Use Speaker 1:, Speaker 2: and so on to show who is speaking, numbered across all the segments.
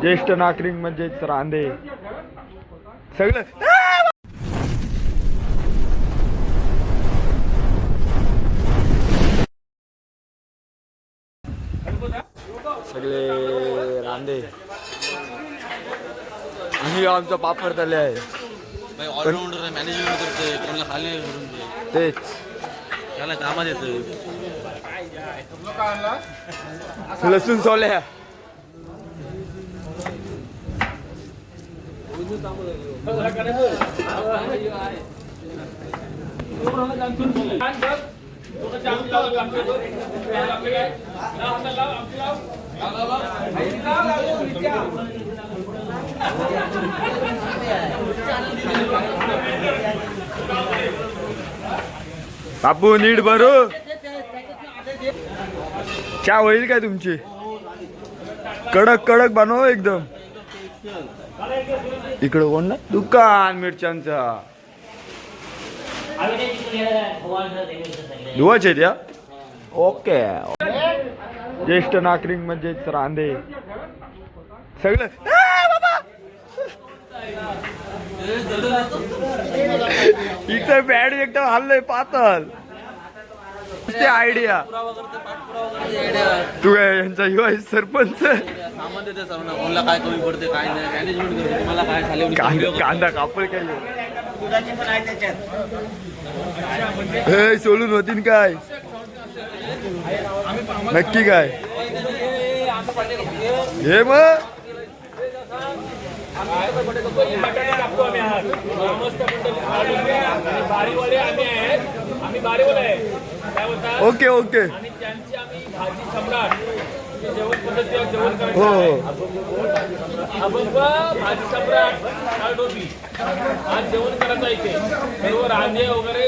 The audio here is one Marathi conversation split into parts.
Speaker 1: ज्येष्ठ नागरिक म्हणजेच रांदे सगळं सगळे रांदे आणि आमचा पापड तले आहे
Speaker 2: ऑलराऊंडर मॅनेजमेंट करतोय कोणाला खाली करून दे
Speaker 1: तेच
Speaker 2: त्याला कामात येतं
Speaker 1: लसूण सोल्या बापू नीट भरू चहा होईल काय तुमची कडक कडक बनव एकदम इकडं कोण ना दुकान मिरच्यांचा धुवाचे त्या ओके ज्येष्ठ नागरिक म्हणजेच रांदे सगळं इथं बॅड एकदम हल्लंय पातळ ते आयडिया तू काय यांचा युवा सरपंच
Speaker 2: काय कमी पडते काय नाही मॅनेजमेंट करते तुम्हाला काय झाले
Speaker 1: कांदा कापड केले हे सोडून होतीन काय नक्की काय हे मग ओके ओके हो
Speaker 3: भाजी सम्राट आज जेवण करायचं इथे सर्व रांधे वगैरे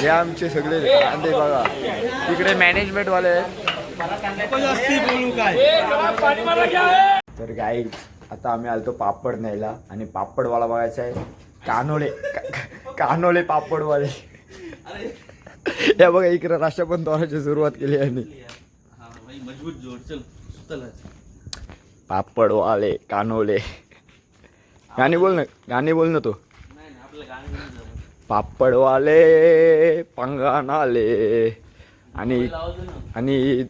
Speaker 1: हे आमचे सगळे रांदे बघा तिकडे मॅनेजमेंट वाले तर गाईज आता आम्ही आलतो पापड न्यायला आणि पापडवाला बघायचा आहे कानोले पापडवाले या बघा इकडे राष्ट्र पण तोराची सुरुवात केली आणि
Speaker 2: मजबूत जोड चल
Speaker 1: पापडवाले कानोले गाणी बोल ना तो पापडवाले पंगानाले आणि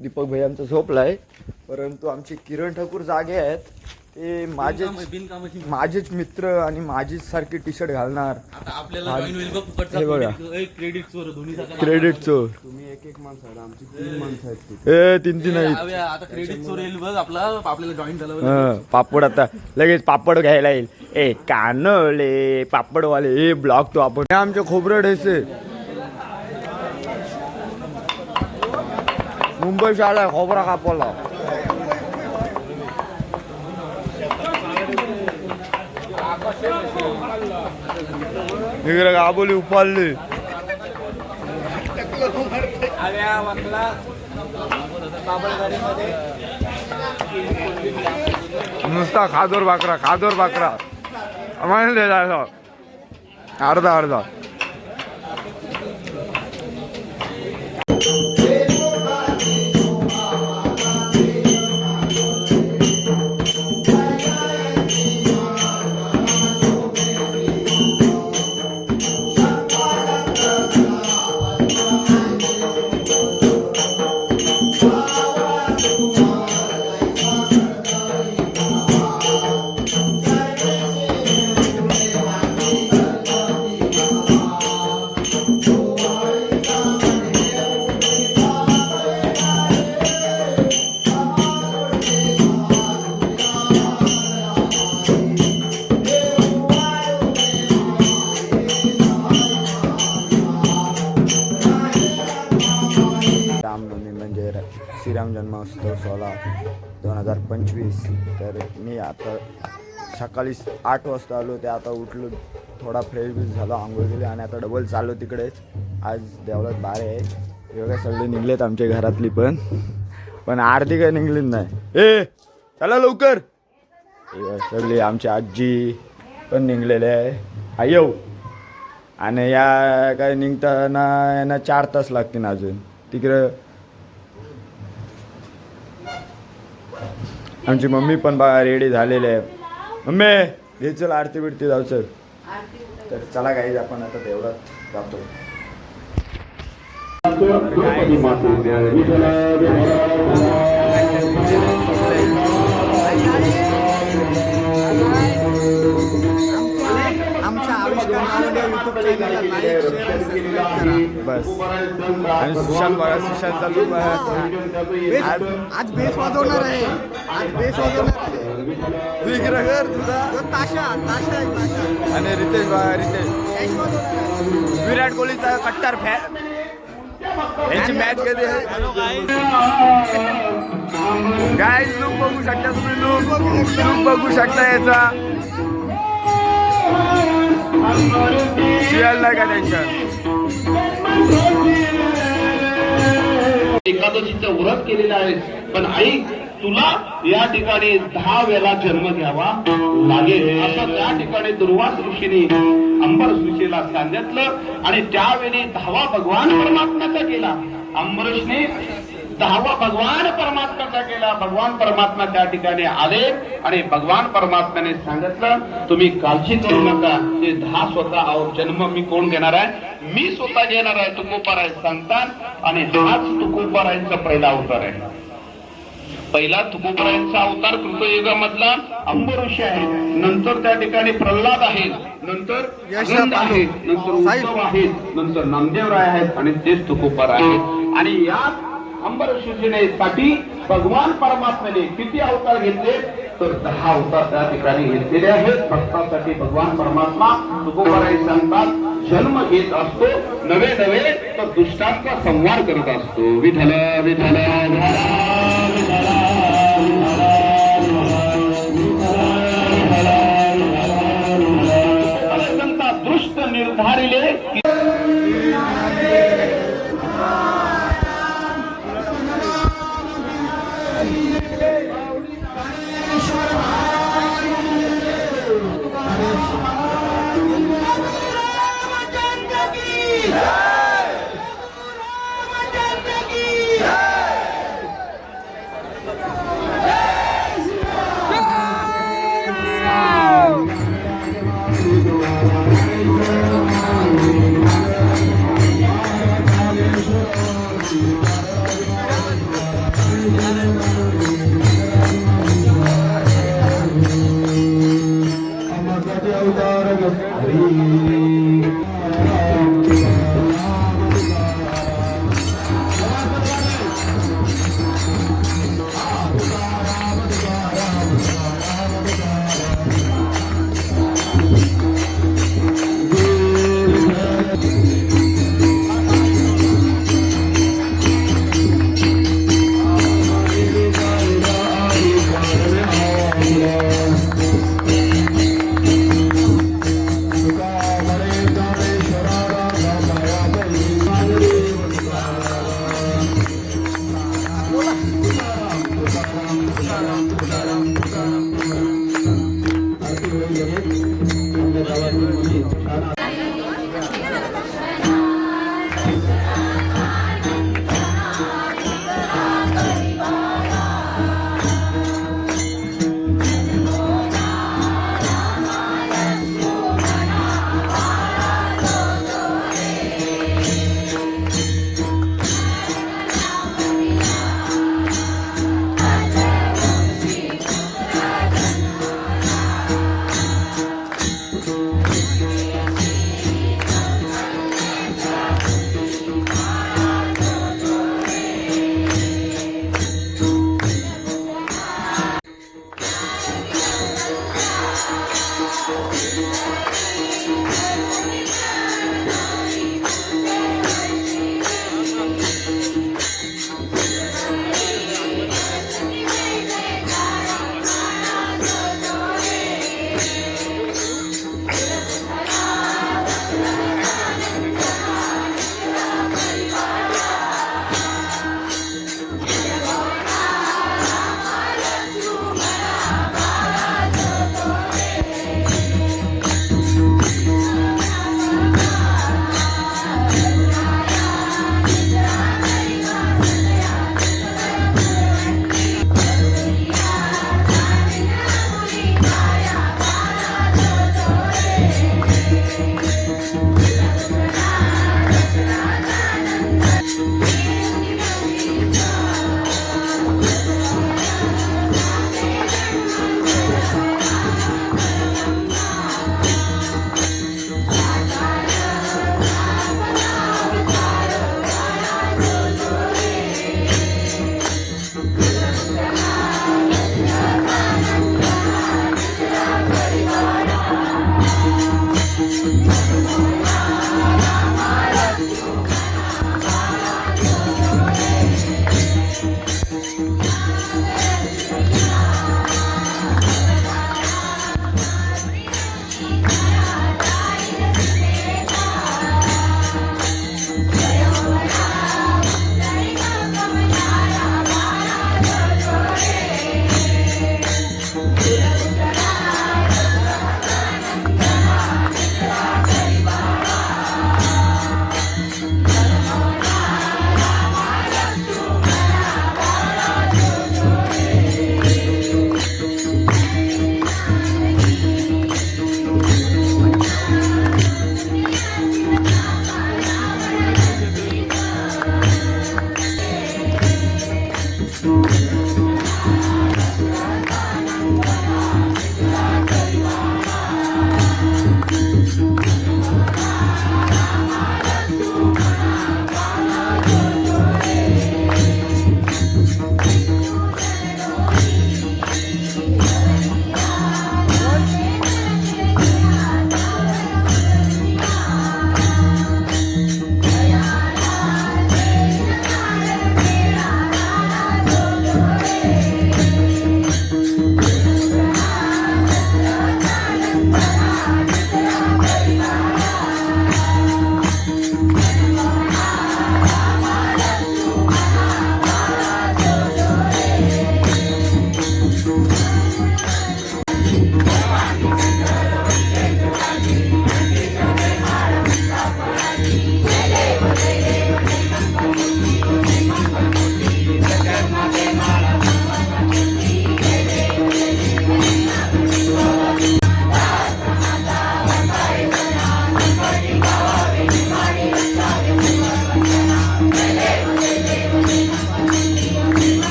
Speaker 1: दीपक भाई आमचा झोपलाय परंतु आमचे किरण ठाकूर जागे आहेत ते माझेच मित्र आणि माझीच सारखी टी शर्ट घालणार क्रेडिट चोर
Speaker 4: तुम्ही एक माणसं आहे आमची 3 माणसं आहेत
Speaker 1: तीन आहेत
Speaker 2: आता क्रेडिट चोर येईल बघ आपल्याला जॉईन झालं
Speaker 1: पापड आता लगेच पापड घ्यायला येईल ए कानोले पापडवाले ए ब्लॉक तो आपण आमचे खोबरं ढेसे मुंबई शाळा खोबरा कापला इकडे गाबोली उपाडली नुसता खादोर भाकरा आम्हाला जायचं अर्धा श्रीराम जन्मोत्सव सोहळा 2025 तर मी आता सकाळी 8 वाजता आलो ते आता उठलो थोडा फ्रेश बीस झालो आंघोळ केली आणि आता डबल चाललो तिकडेच आज देवळात बारे आहे एवढे सगळे निघलेत आमच्या घरातली पण आरती काय निघलीच नाही ए चला लवकर सगळी आमची आजी पण निघलेले आहे आयो आणि या काय निघताना यांना 4 तास लागतील अजून तिकडं आमची मम्मी पण बघा रेडी झालेली आहे. मम्मी घे चल आरती बिरती जाऊ चल. तर चला गाईज आपण आता तेवढं जातो.
Speaker 4: आमच्या
Speaker 1: बस आणि सुशांत बघा सुशांत चालू
Speaker 4: आज बेस वाजवणार आहे. आज बेस वाजवणार आहे.
Speaker 1: तुझा
Speaker 4: ताशा ताशा आहे ताशा.
Speaker 1: आणि रितेश बघा रितेश
Speaker 4: बेस वाजवणार आहे.
Speaker 1: विराट कोहलीचा कट्टर फॅन. यांची मॅच कधी आहे गाईज लुक बघू शकता तुम्ही. लुक बघू शकता याचा. शियाल नाही का त्यांच्या
Speaker 5: एकादशीचं व्रत केलेलं आहे. पण आई तुला या ठिकाणी 10 वेळा जन्म घ्यावा लागेल असं त्या ठिकाणी दुर्वास ऋषीने अंबरीश ऋषीला सांगितलं. आणि त्यावेळी 10वा भगवान परमात्म्याचा केला. अंबरीशने 10वा भगवान परमात्म्याचा केला. भगवान परमात्मा त्या ठिकाणी आले आणि भगवान परमात्म्याने सांगितलं तुम्ही काळजी करू नका. ते 10 स्वतः जन्म मी कोण घेणार आहे? मी स्वतः घेणार आहे. तुकोबाराय सांगतात आणि हाच तुकोबारायांचा पहिला अवतार आहे. पहिला तुकोबारायांचा अवतार कृतयुगामधला अंबरीश आहे. नंतर त्या ठिकाणी प्रल्हाद आहे. नंतर अगंध आहे. नंतर उद्धव आहेत. नंतर नामदेवराय आहेत आणि तेच तुकोबाराय आहेत. आणि या अंबरीशने साठी भगवान परमात्म्याने किती अवतार घेतले तर 10 अवतार त्या ठिकाणी घेतलेले आहेत. भक्तासाठी भगवान परमात्मा तुकोबाराय सांगतात जन्म घेत असतो. नवे नवे तर दुष्टांचा संहार करत असतो. विठ्ठल विठ्ठल संता दृष्ट निर्धारिले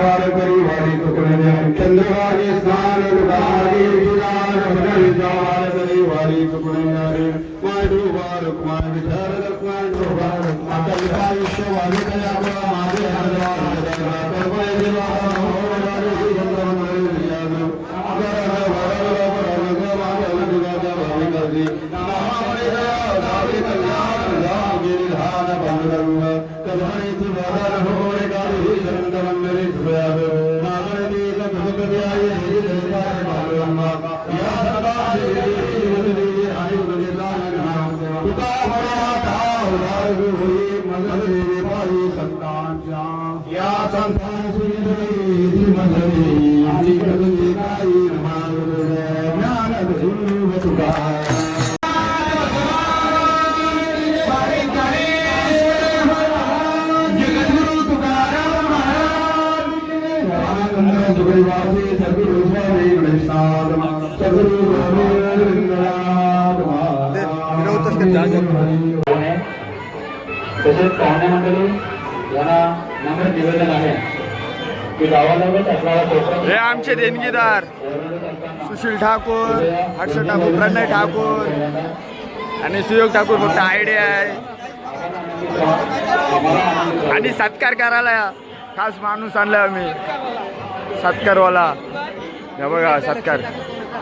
Speaker 6: वारकरी वारी तुकडे चंद्रवाणी स्नान दुगारी विचार भगवान वारकरी वारी तुकडे माधु वारक मान विचार रखमान वारक माता विश्व वारी कया माझे हरदार कर्मय देवा वारी संतन रियाद अगर वारक वारक वारक भावी नामावरी दावी कल्याण राम गिरिधान बंदरंग कल्याणी तुवादर हो रे गावी संत मंदिर सुयाद नागरती कभुकद्याय श्री देवाय बालरंगा या सदा श्री हरि गुरुदान नाम पिता बड़ा उदार हुई मगरी पाई संतांचा या संतान श्री मगरी आदि करुणी काई नमः ज्ञान गुरु तुका
Speaker 5: तसेच पाहुणे मंडळी यांना नम्र निवेदन आहे की गावालगत असणारा कोकण
Speaker 1: हे आमचे देणगीदार सुशील ठाकूर, हर्ष ठाकूर, प्रणय ठाकूर आणि सुयोग ठाकूर फक्त आयडिया आहे आणि सत्कार करायला खास माणूस आणला आम्ही सत्कारवाला. हे बघा सत्कार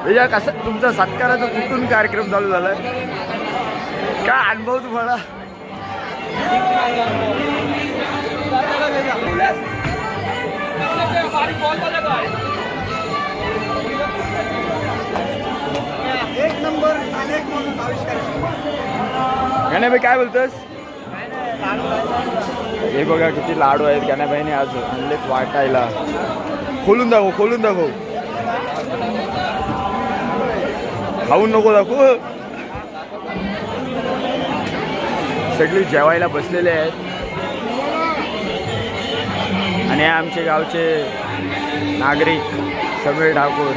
Speaker 1: म्हणजे कसं तुमचा सत्काराचा कुठून कार्यक्रम चालू झालाय काय अनुभव तुम्हाला?
Speaker 4: एक नंबर अनेक माणूस आविष्कार
Speaker 1: गण्याबाई काय बोलतोस? हे बघा किती लाडू आहेत गण्याबाईने आज आणलेत वाटायला. खोलून दाखव, खोलून दाखव, खाऊन नको दाखवू. सगळी जेवायला बसलेले आहेत आणि आमचे गावचे नागरिक समीर ठाकूर.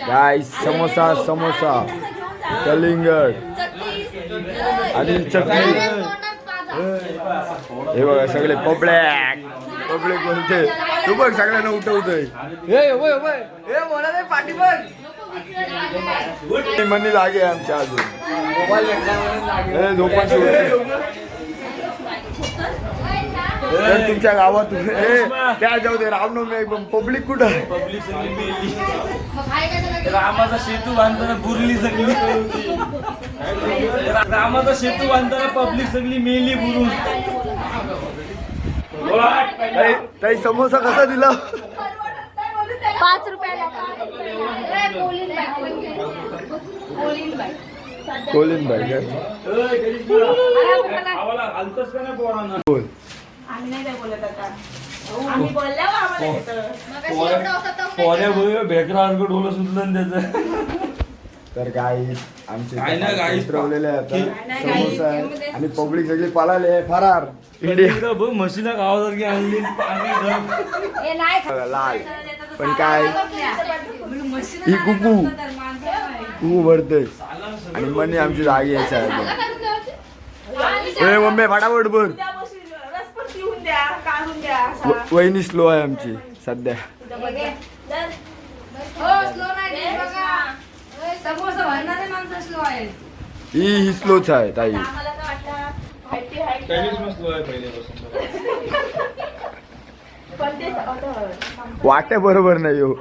Speaker 1: गाईस समोसा समोसा कलिंगड आणि चटणी. हे बघा सगळे पब्लिक बोलते. तू बघ सगळ्यांना उठवतोय. मनी जागे आमच्या अजून झोपाची तर तुमच्या गावात त्या जाऊ दे रामनवमी एकदम पब्लिक कुठं आहे?
Speaker 2: पब्लिक सगळी मेली. रामाचा सेतू बांधताना बुरली सगळी. रामाचा सेतू बांधताना पब्लिक सगळी मेली बुरून.
Speaker 1: ताई समोसा कसा दिला?
Speaker 7: 5 रुपयाला.
Speaker 1: कोलिन बाई काय
Speaker 3: आम्हाला घालतोस का नाही पोरांना?
Speaker 1: बोल.
Speaker 2: बॅकग्राऊंड ढोलं सुटलं त्याचं.
Speaker 1: तर काही आमचे
Speaker 2: काय ना गाईस
Speaker 1: उतरवलेले आता समोसा आहे आणि पब्लिक सगळी पळाले फरार. इंडिया
Speaker 2: बघ म्हशीला गावासारखी आणली.
Speaker 1: लाल पण काय ही कुकू कुकू भरते आणि मनी आमची जागी यायची आहे. मम्मी फटाफट बर. वहिनी स्लो आहे आमची सध्या. ही स्लोच आहे ताई. वाटे बरोबर नाही हो.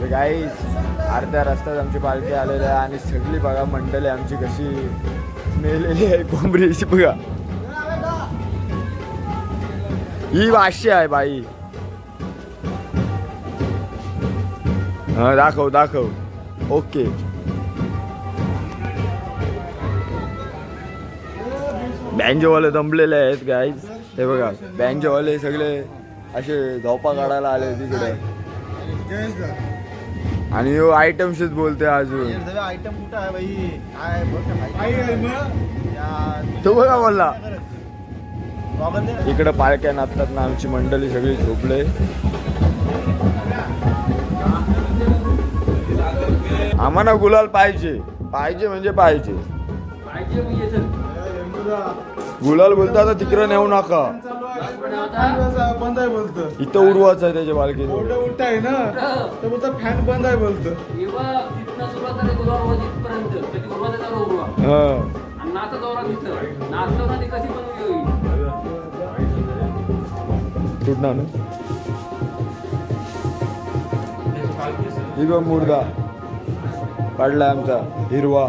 Speaker 1: गाईस अर्ध्या रस्त्यात आमची पालखी आलेली आहे आणि सगळी बघा मंडळी आमची कशी मेलेली आहे कोंबडीची बघा. ही वाशी आहे बाई. हा दाखव दाखव. ओके बँजोवाले दमलेले आहेत गाईज. हे बघा बँजोवाले सगळे असे झोपा काढायला आले तिकडे आणि यो आयटमशीच बोलते अजून.
Speaker 4: आयटम कुठं आहे बाई?
Speaker 1: तो बघा बोलला. इकडे पालख्या नाचतात ना आमची मंडळी सगळी झोपले. आम्हाला गुलाल पाहिजे पाहिजे म्हणजे पाहिजे. गुलाल बोलता आता तिकडे नेऊ नका.
Speaker 6: बंद आहे बोलतं.
Speaker 1: इथं उडवायचं आहे त्याच्या पालखी.
Speaker 6: उलट आहे ना तर बोलतं फॅन बंद आहे बोलतं.
Speaker 1: तुटणार ना ही बघ मुर्दा पडलाय आमचा हिरवा.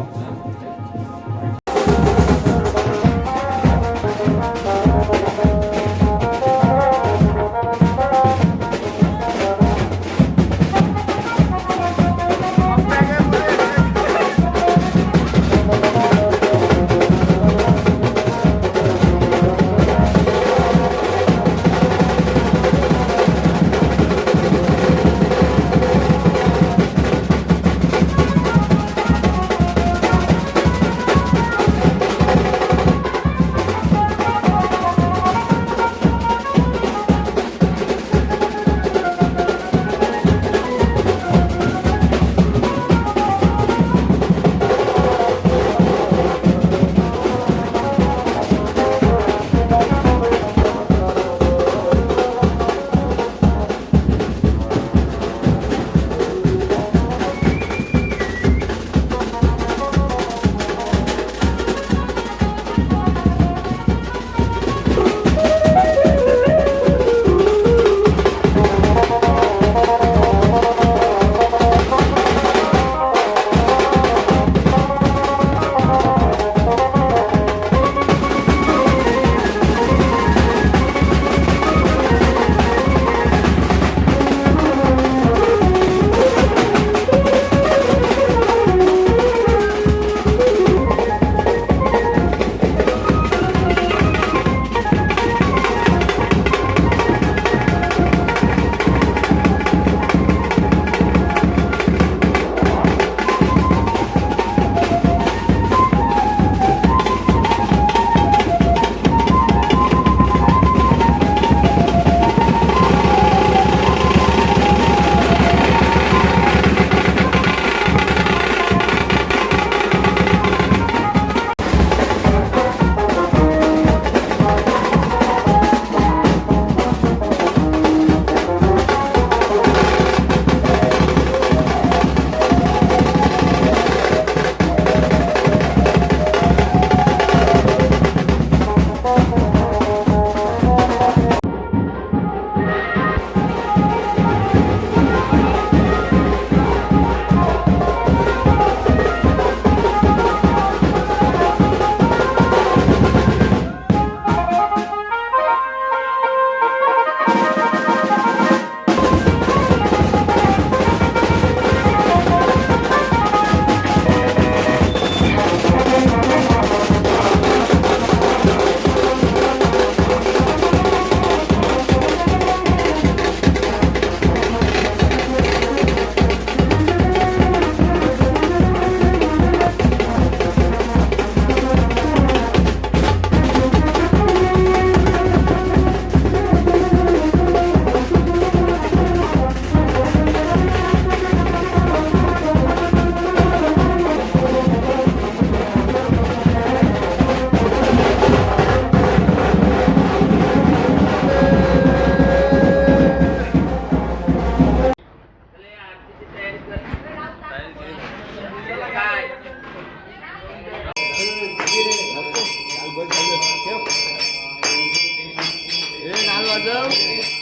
Speaker 3: वाजव.